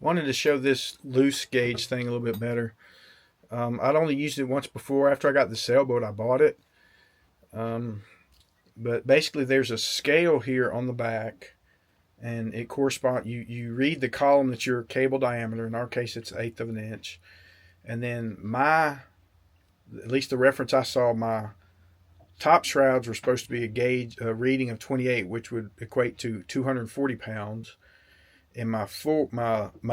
Wanted to show this loose gauge thing a little bit better. I'd only used it once before. After I got the sailboat, I bought it. But basically, there's a scale here on the back, and it corresponds. You read the column that's your cable diameter. In our case, it's 1/8 of an inch. And then at least the reference I saw, my top shrouds were supposed to be a reading of 28, which would equate to 240 pounds. And my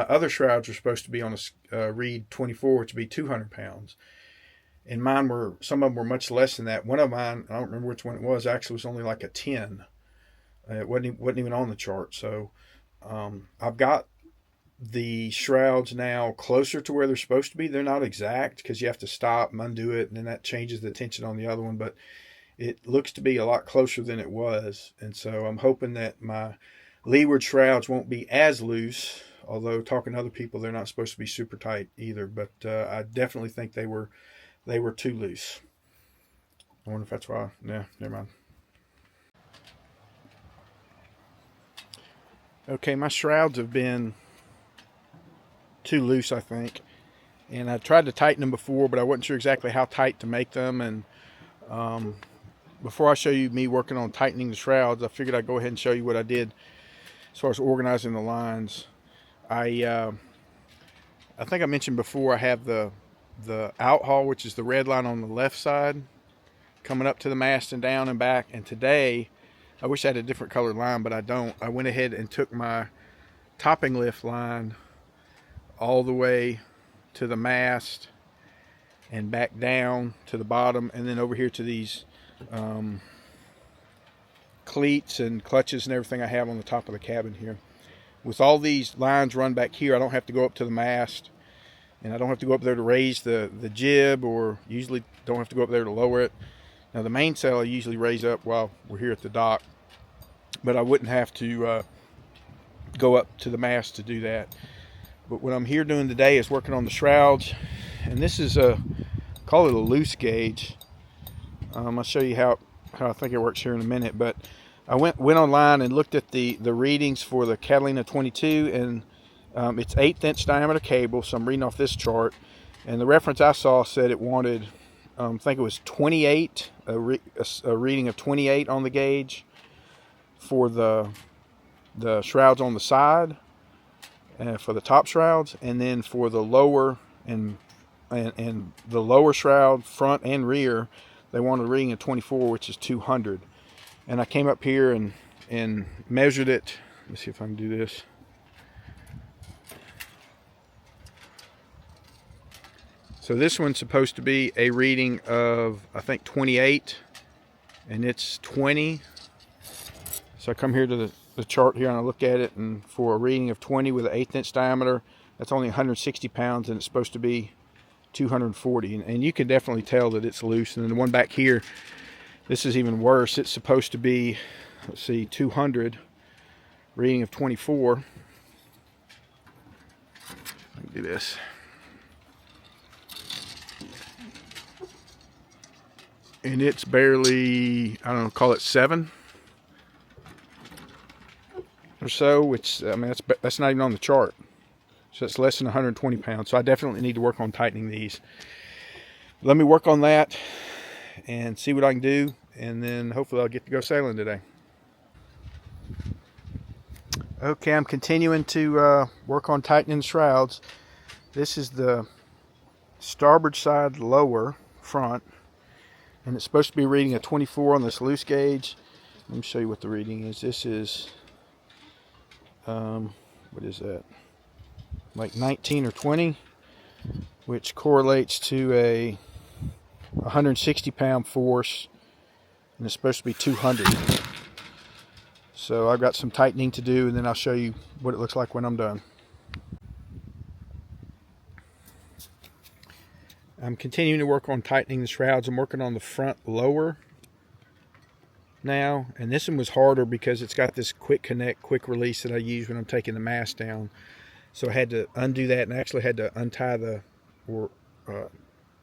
other shrouds were supposed to be on a read 24, which would be 200 pounds. And some of them were much less than that. One of mine, I don't remember which one it was, actually was only like a 10. It wasn't even on the chart. So I've got the shrouds now closer to where they're supposed to be. They're not exact because you have to stop and undo it, and then that changes the tension on the other one. But it looks to be a lot closer than it was. And so I'm hoping that my leeward shrouds won't be as loose, although talking to other people, they're not supposed to be super tight either. But I definitely think they were too loose. I wonder if that's why. Yeah, never mind. Okay, my shrouds have been too loose, I think. And I tried to tighten them before, but I wasn't sure exactly how tight to make them. And before I show you me working on tightening the shrouds, I figured I'd go ahead and show you what I did as far as organizing the lines. I think I mentioned before, I have the outhaul, which is the red line on the left side, coming up to the mast and down and back. And today, I wish I had a different colored line, but I don't. I went ahead and took my topping lift line all the way to the mast and back down to the bottom, and then over here to these cleats and clutches and everything I have on the top of the cabin here. With all these lines run back here, I don't have to go up to the mast, and I don't have to go up there to raise the jib, or usually don't have to go up there to lower it. Now the mainsail I usually raise up while we're here at the dock, but I wouldn't have to go up to the mast to do that. But what I'm here doing today is working on the shrouds, and this is call it a loose gauge. I'll show you how I think it works here in a minute. But I went online and looked at the readings for the Catalina 22, and it's 1/8 inch diameter cable. So I'm reading off this chart, and the reference I saw said it wanted, I think it was 28, a reading of 28 on the gauge for the shrouds on the side, for the top shrouds, and then for the lower and the lower shroud, front and rear, they wanted a reading of 24, which is 200. And I came up here and measured it. Let's see if I can do this. So this one's supposed to be a reading of, I think, 28, and it's 20. So I come here to the chart here and I look at it, and for a reading of 20 with an 1/8 inch diameter, that's only 160 pounds, and it's supposed to be 240. And you can definitely tell that it's loose. And then the one back here, this is even worse. It's supposed to be, let's see, 200, reading of 24. Let me do this. And it's barely, I don't know, call it 7 or so, which, I mean, that's not even on the chart. So it's less than 120 pounds. So I definitely need to work on tightening these. Let me work on that and see what I can do, and then hopefully I'll get to go sailing today. Okay, I'm continuing to work on tightening the shrouds. This is the starboard side lower front, and it's supposed to be reading a 24 on this loose gauge. Let me show you what the reading is. This is, what is that? Like 19 or 20, which correlates to a 160 pound force, and it's supposed to be 200. So I've got some tightening to do, and then I'll show you what it looks like when I'm done. I'm continuing to work on tightening the shrouds. I'm working on the front lower now, and this one was harder because it's got this quick connect, quick release that I use when I'm taking the mast down. So I had to undo that, and I actually had to untie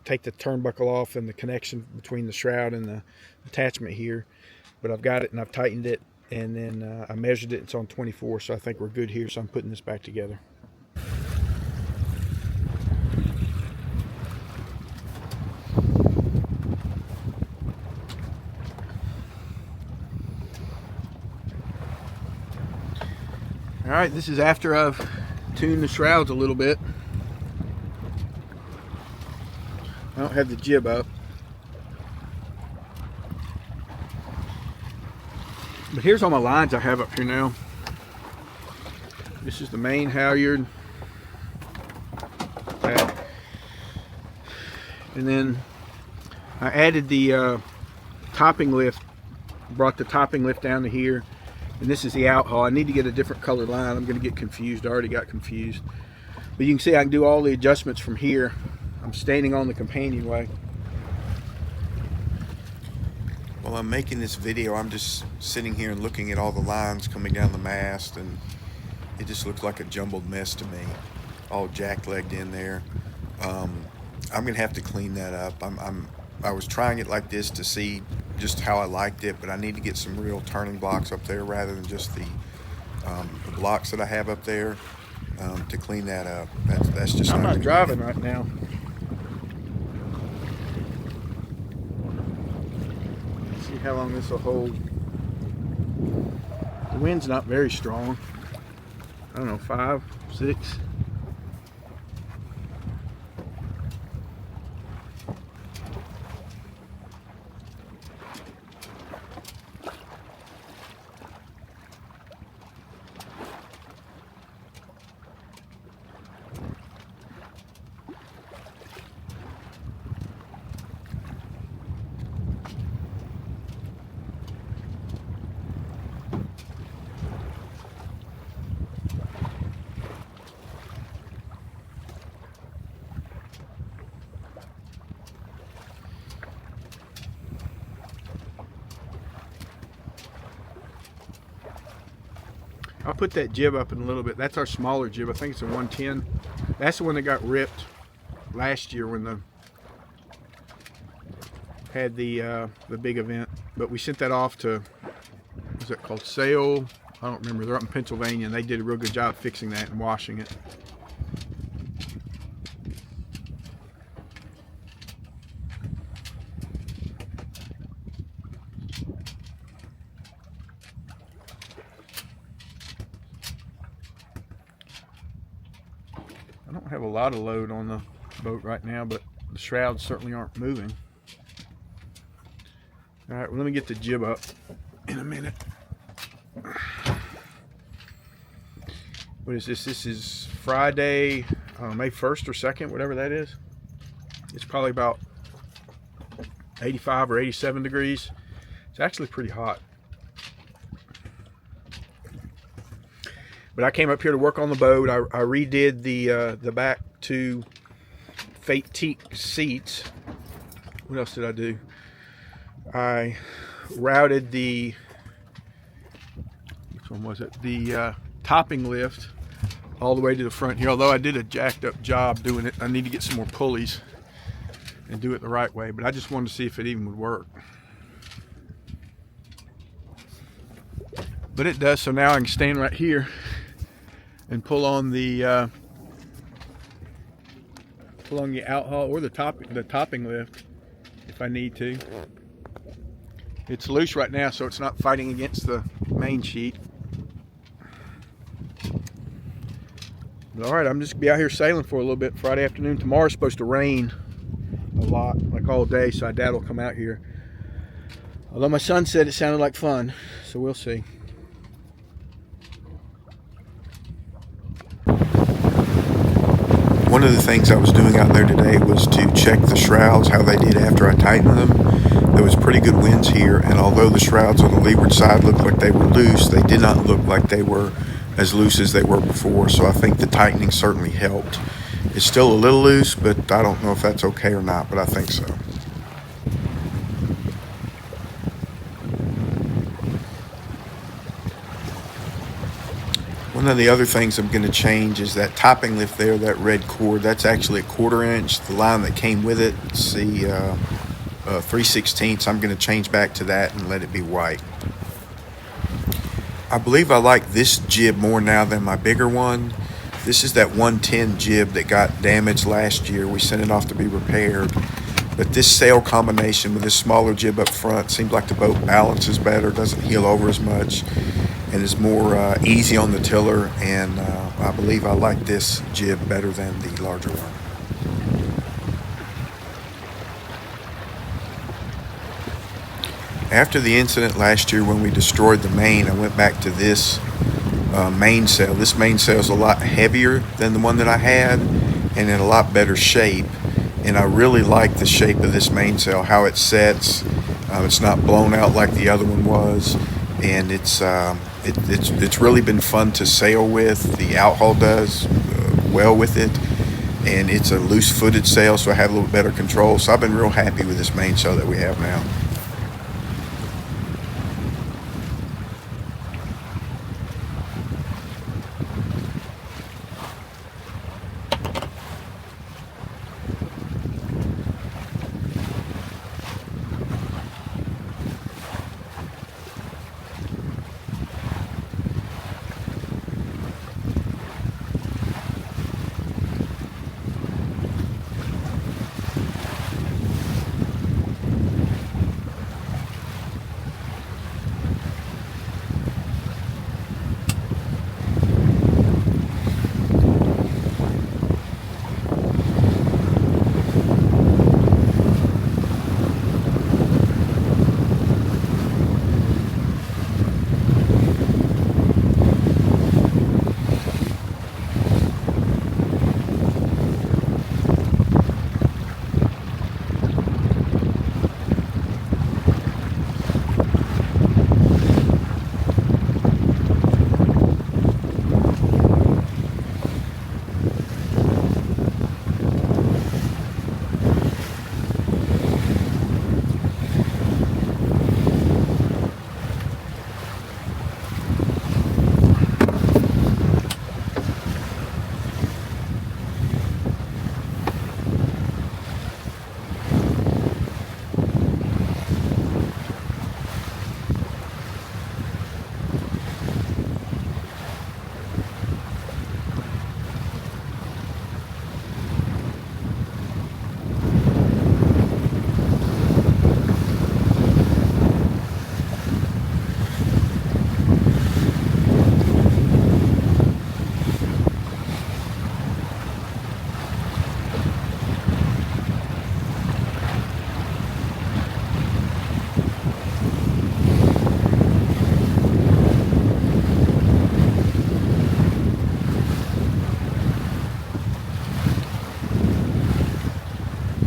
take the turnbuckle off and the connection between the shroud and the attachment here. But I've got it and I've tightened it, and then I measured it. It's on 24, so I think we're good here. So I'm putting this back together. Alright, this is after I've tuned the shrouds a little bit. I don't have the jib up. But here's all my lines I have up here now. This is the main halyard. And then I added the topping lift, brought the topping lift down to here. And this is the out haul. I need to get a different colored line. I'm going to get confused. I already got confused. But you can see I can do all the adjustments from here. I'm standing on the companionway. While I'm making this video, I'm just sitting here and looking at all the lines coming down the mast, and it just looks like a jumbled mess to me, all jack-legged in there. I'm gonna have to clean that up. I was trying it like this to see just how I liked it, but I need to get some real turning blocks up there rather than just the blocks that I have up there to clean that up. That's just. I'm not driving right now. Let's see how long this will hold. The wind's not very strong. I don't know, 5, 6. I'll put that jib up in a little bit. That's our smaller jib. I think it's a 110. That's the one that got ripped last year when the had the big event. But we sent that off to, what's that called? Sale. I don't remember. They're up in Pennsylvania, and they did a real good job fixing that and washing it. I don't have a lot of load on the boat right now, but the shrouds certainly aren't moving. All right, well, let me get the jib up in a minute. What is this? This is Friday, May 1st or 2nd, whatever that is. It's probably about 85 or 87 degrees. It's actually pretty hot. But I came up here to work on the boat. I redid the back two Fate teak seats. What else did I do? I routed the, which one was it? The topping lift all the way to the front here. Although I did a jacked up job doing it, I need to get some more pulleys and do it the right way. But I just wanted to see if it even would work. But it does. So now I can stand right here and pull on the out haul or the topping lift if I need to. It's loose right now, so it's not fighting against the main sheet. But all right, I'm just gonna be out here sailing for a little bit Friday afternoon. Tomorrow's supposed to rain a lot, like all day, so Dad will come out here. Although my son said it sounded like fun, so we'll see. One of the things I was doing out there today was to check the shrouds, how they did after I tightened them. There was pretty good winds here, and although the shrouds on the leeward side looked like they were loose, they did not look like they were as loose as they were before, so I think the tightening certainly helped. It's still a little loose, but I don't know if that's okay or not, but I think so. One of the other things I'm going to change is that topping lift there, that red cord. That's actually a 1/4 inch. The line that came with it, see, 3/16. I'm going to change back to that and let it be white. I believe I like this jib more now than my bigger one. This is that 110 jib that got damaged last year. We sent it off to be repaired. But this sail combination with this smaller jib up front seems like the boat balances better, doesn't heel over as much, and is more easy on the tiller. And I believe I like this jib better than the larger one. After the incident last year when we destroyed the main, I went back to this mainsail. This mainsail is a lot heavier than the one that I had and in a lot better shape. And I really like the shape of this mainsail, how it sets. It's not blown out like the other one was, and it's really been fun to sail with. The outhaul does well with it, and it's a loose-footed sail, so I have a little better control. So I've been real happy with this mainsail that we have now.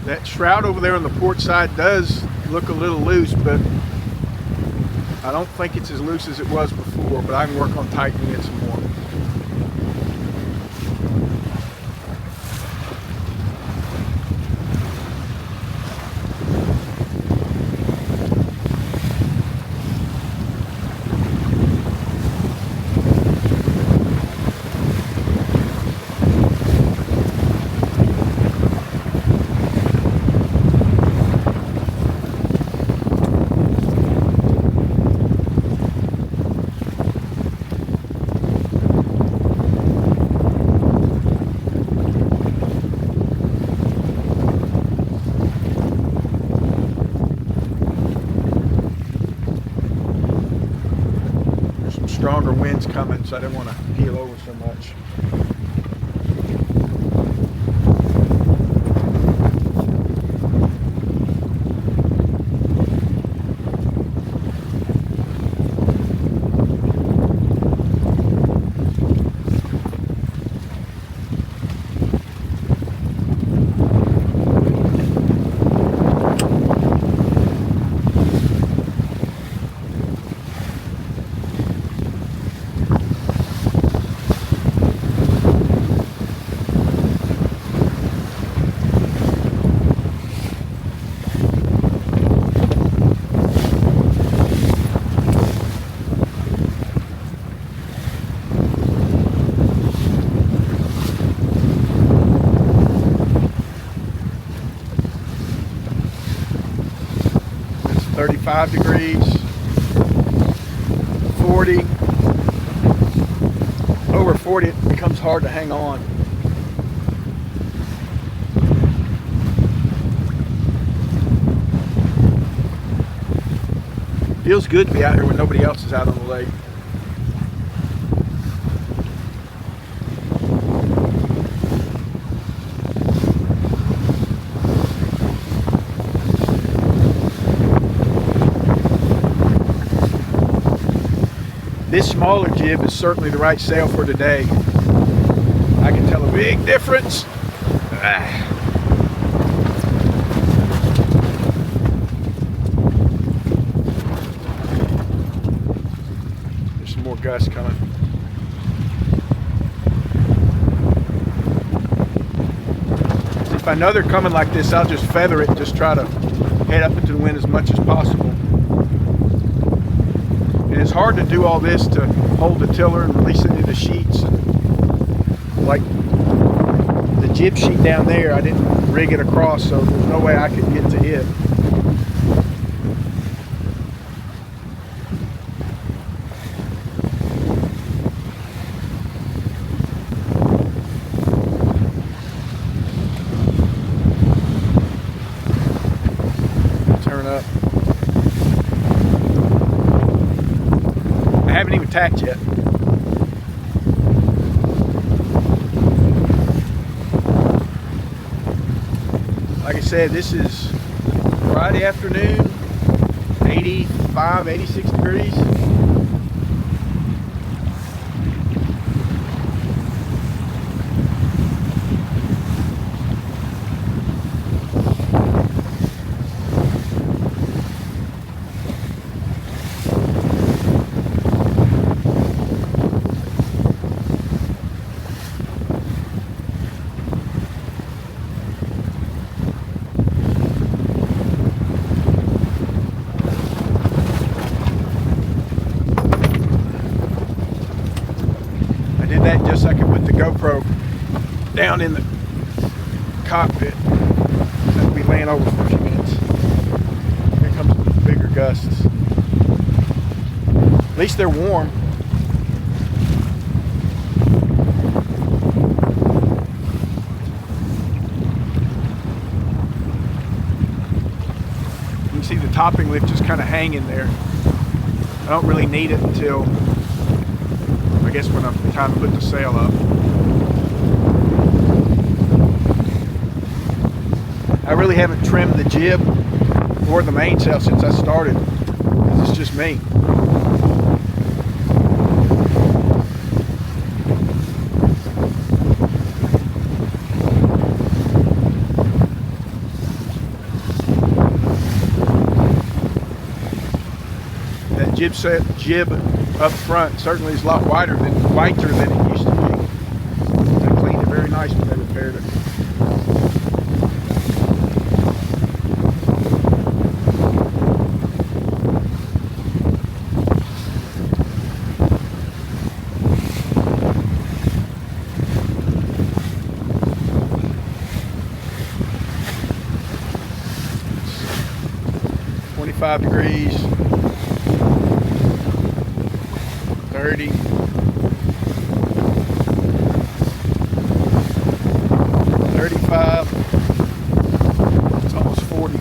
That shroud over there on the port side does look a little loose, but I don't think it's as loose as it was before, but I can work on tightening it some more. Stronger winds coming, so I didn't want to heel over so much. It's 35 degrees, 40. Over 40, it becomes hard to hang on. Feels good to be out here when nobody else is out on the lake. This smaller jib is certainly the right sail for today. I can tell a big difference. There's some more gusts coming. If I know they're coming like this, I'll just feather it and just try to head up into the wind as much as possible. And it's hard to do all this to hold the tiller and release it into the sheets. Like the jib sheet down there, I didn't rig it across, so there's no way I could get to it. Turn up. I haven't even tacked yet. Like I said, this is Friday afternoon, 85, 86 degrees. That just so I could put the GoPro down in the cockpit. I'll be laying over for a few minutes. Here comes the bigger gusts. At least they're warm. You can see the topping lift just kind of hanging there. I don't really need it until I guess when I'm time to put the sail up. I really haven't trimmed the jib or the mainsail since I started. It's just me. That jib up front certainly is a lot whiter than it used to be. They cleaned it very nice when they repaired it. It's 25 degrees. 30. 35. It's almost 40.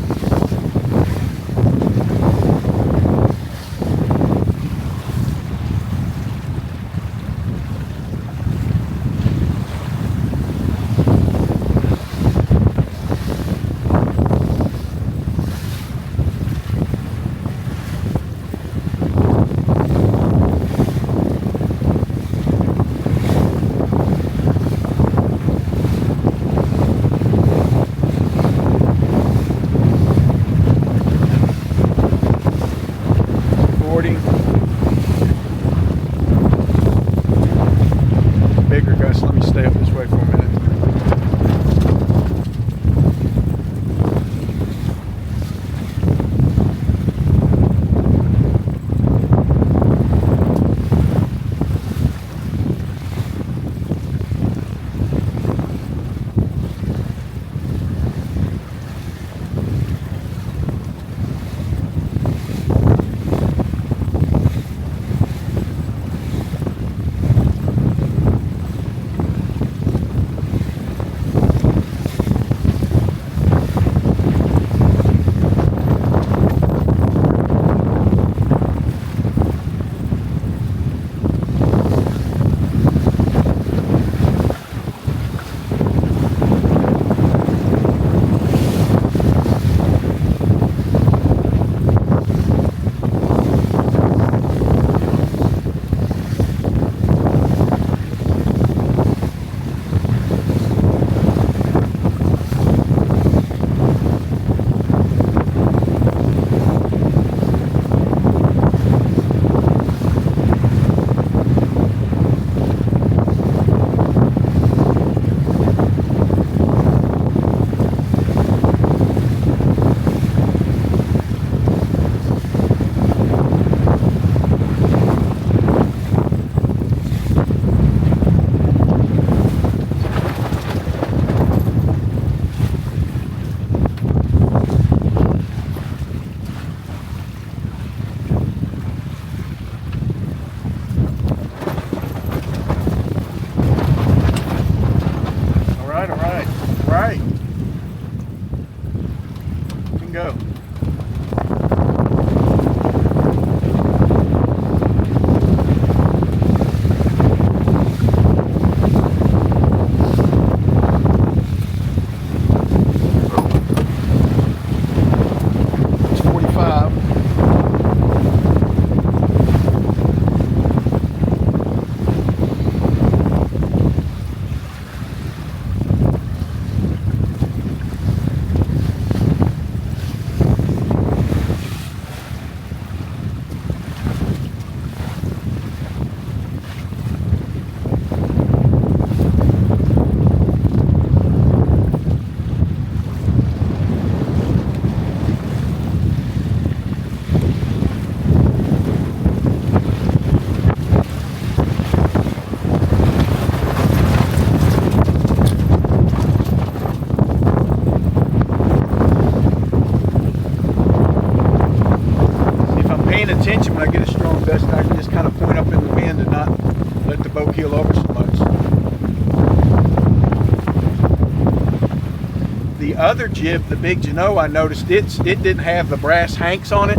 other jib, the big Genoa, I noticed it didn't have the brass hanks on it.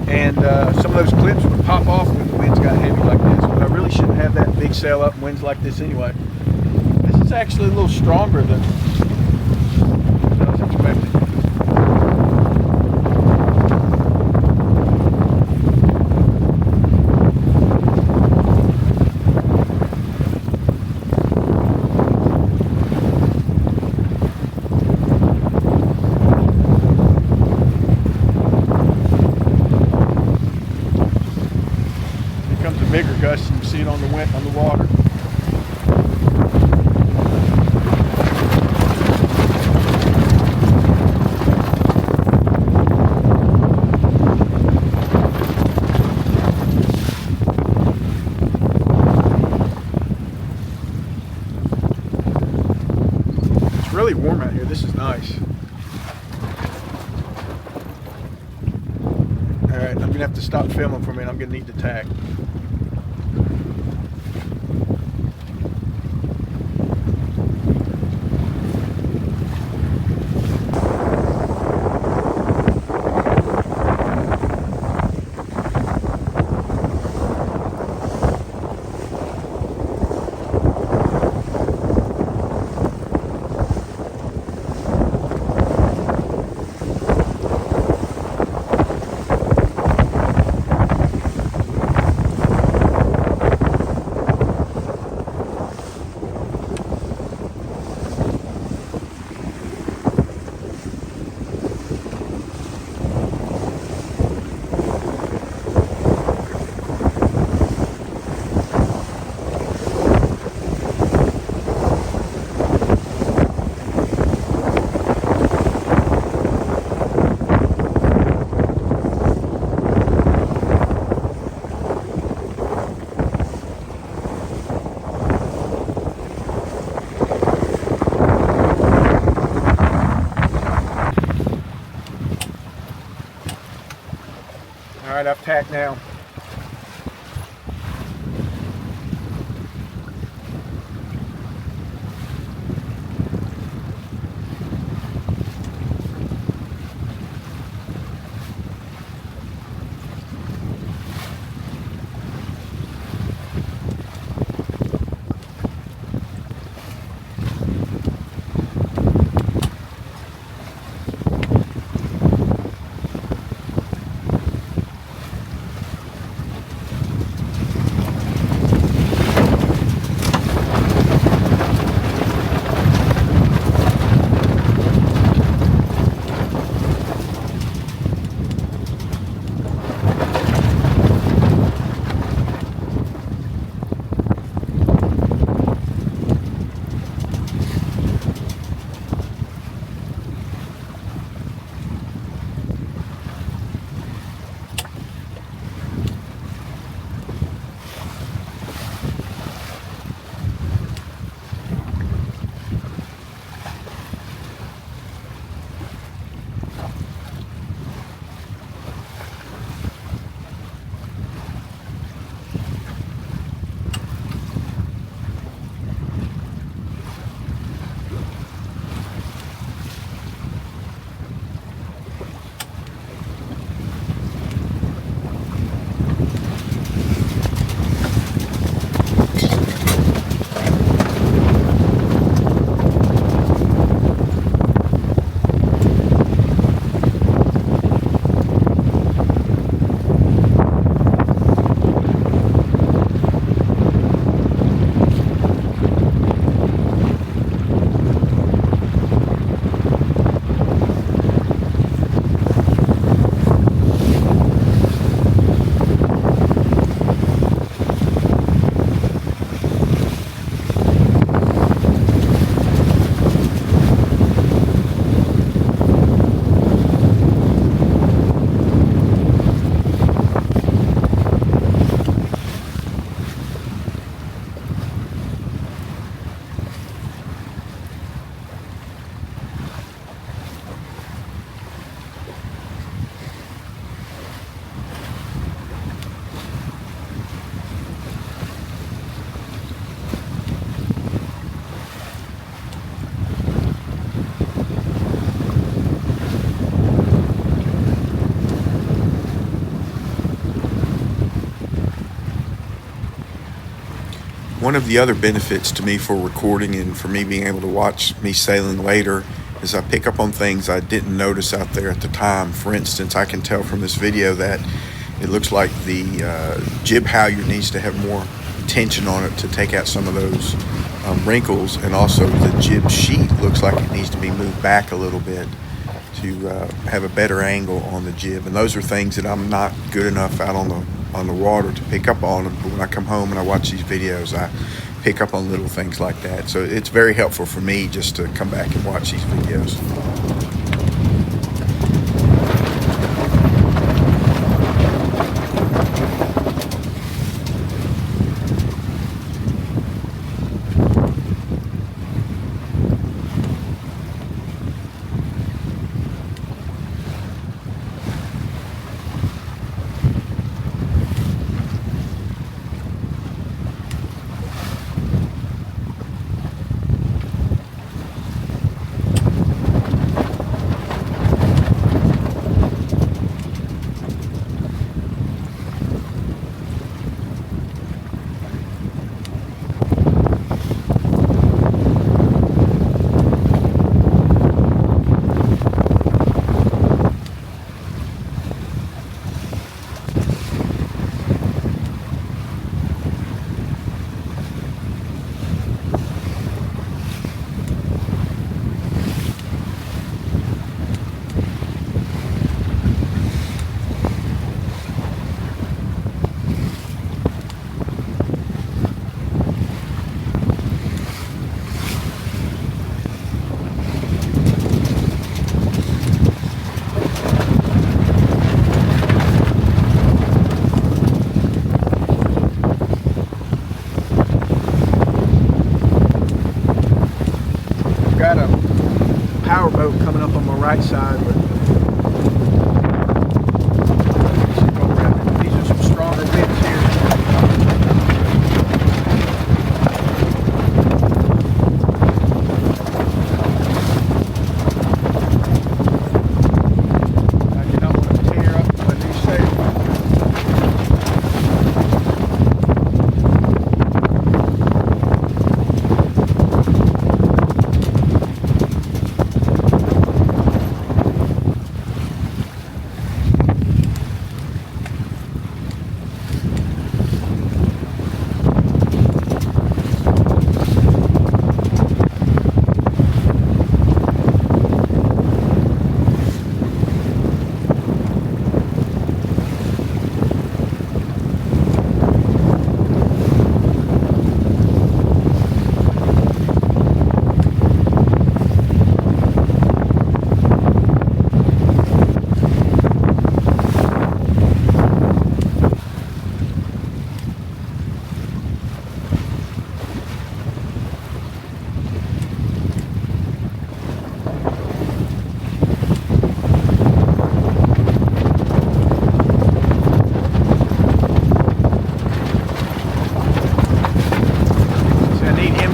And some of those clips would pop off when the winds got heavy like this. But I really shouldn't have that big sail up in winds like this anyway. This is actually a little stronger than I was expecting. Bigger gusts, you can see it on the water. It's really warm out here. This is nice. All right, I'm gonna have to stop filming for a minute. I'm gonna need to tack. All right, I've tacked now. One of the other benefits to me for recording and for me being able to watch me sailing later is I pick up on things I didn't notice out there at the time. For instance, I can tell from this video that it looks like the jib halyard needs to have more tension on it to take out some of those wrinkles, and also the jib sheet looks like it needs to be moved back a little bit to have a better angle on the jib. And those are things that I'm not good enough out on the water to pick up on. But when I come home and I watch these videos, I pick up on little things like that. So it's very helpful for me just to come back and watch these videos. Got a power boat coming up on my right side, but these are some stronger winds here. I do not want to tear up my new sail.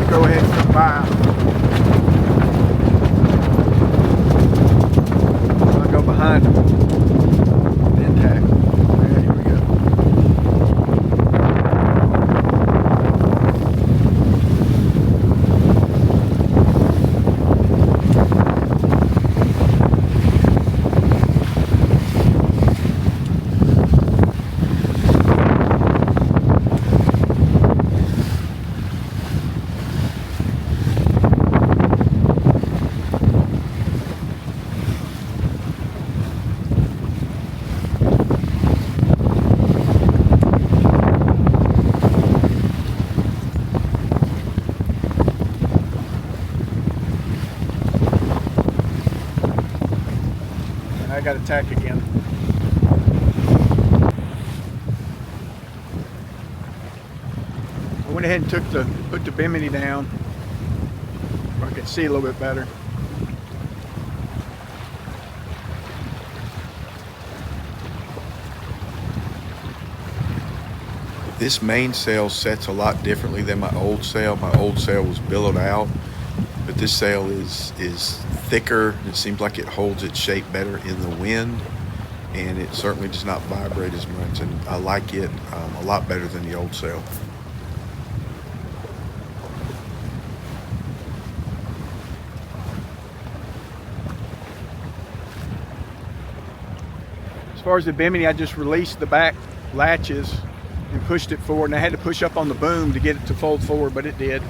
Go ahead and come by. I'll go behind him. Then tackle. Yeah, here we go. I got attacked again. I went ahead and put the bimini down where I could see a little bit better. This mainsail sets a lot differently than my old sail. My old sail was billowed out, but this sail is thicker. It seems like it holds its shape better in the wind, and it certainly does not vibrate as much, and I like it a lot better than the old sail. As far as the bimini, I just released the back latches and pushed it forward, and I had to push up on the boom to get it to fold forward, but it did.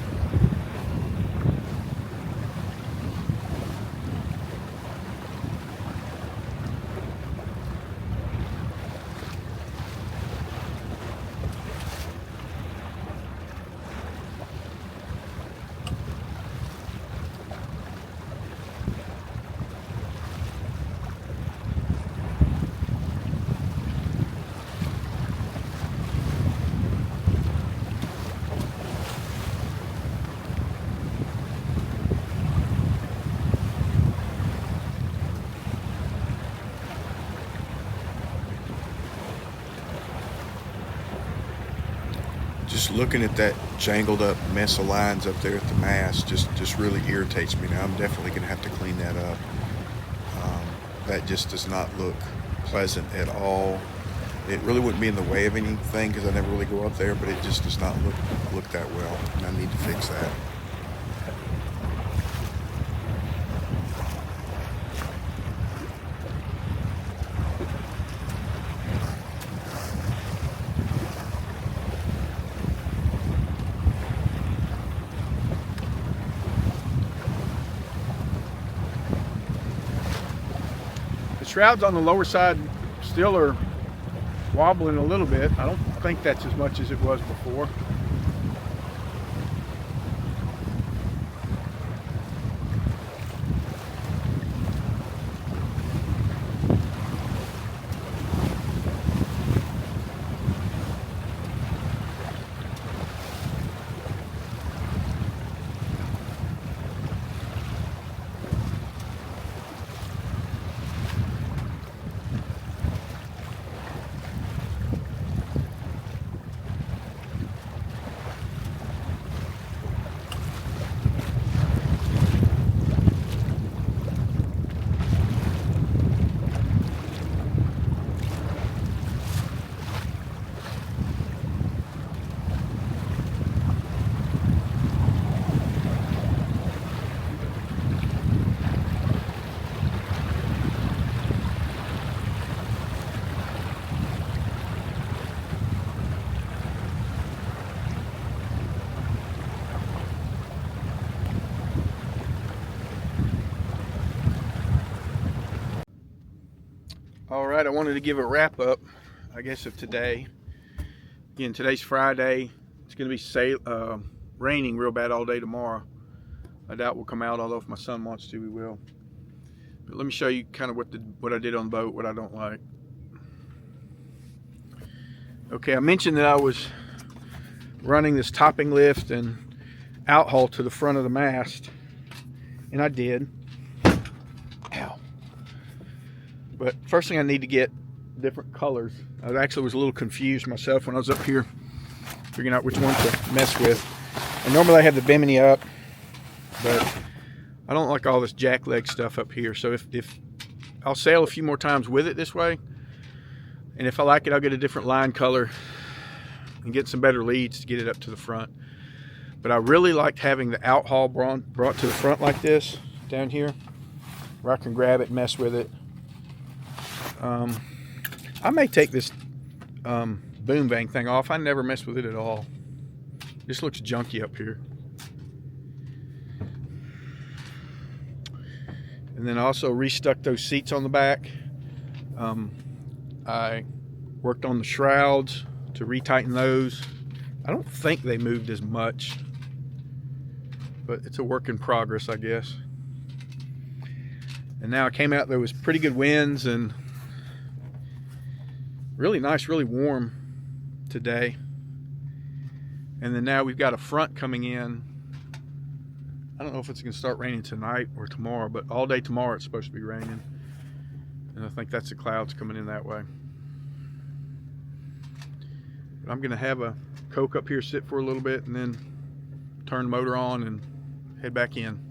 Just looking at that jangled up mess of lines up there at the mast just really irritates me. Now I'm definitely going to have to clean that up. That just does not look pleasant at all. It really wouldn't be in the way of anything because I never really go up there, but it just does not look that well, and I need to fix that. Shrouds on the lower side still are wobbling a little bit. I don't think that's as much as it was before. All right, I wanted to give a wrap up, I guess, of today. Again, today's Friday. It's going to be raining real bad all day tomorrow. I doubt we'll come out, although if my son wants to, we will. But let me show you kind of what I did on the boat, what I don't like. Okay, I mentioned that I was running this topping lift and outhaul to the front of the mast, and I did. Ow. But first thing I need to get different colors. I actually was a little confused myself when I was up here figuring out which one to mess with. And normally I have the bimini up, but I don't like all this jack leg stuff up here. So if I'll sail a few more times with it this way, and if I like it, I'll get a different line color and get some better leads to get it up to the front. But I really liked having the outhaul brought to the front like this down here, where I can grab it and mess with it. I may take this boom bang thing off. I never mess with it at all. This looks junky up here. And then I also restuck those seats on the back. I worked on the shrouds to retighten those. I don't think they moved as much, but it's a work in progress, I guess. And now I came out, there was pretty good winds and really nice, really warm today. And then now we've got a front coming in. I don't know if it's going to start raining tonight or tomorrow, but all day tomorrow it's supposed to be raining. And I think that's the clouds coming in that way. But I'm going to have a Coke up here sit for a little bit and then turn the motor on and head back in.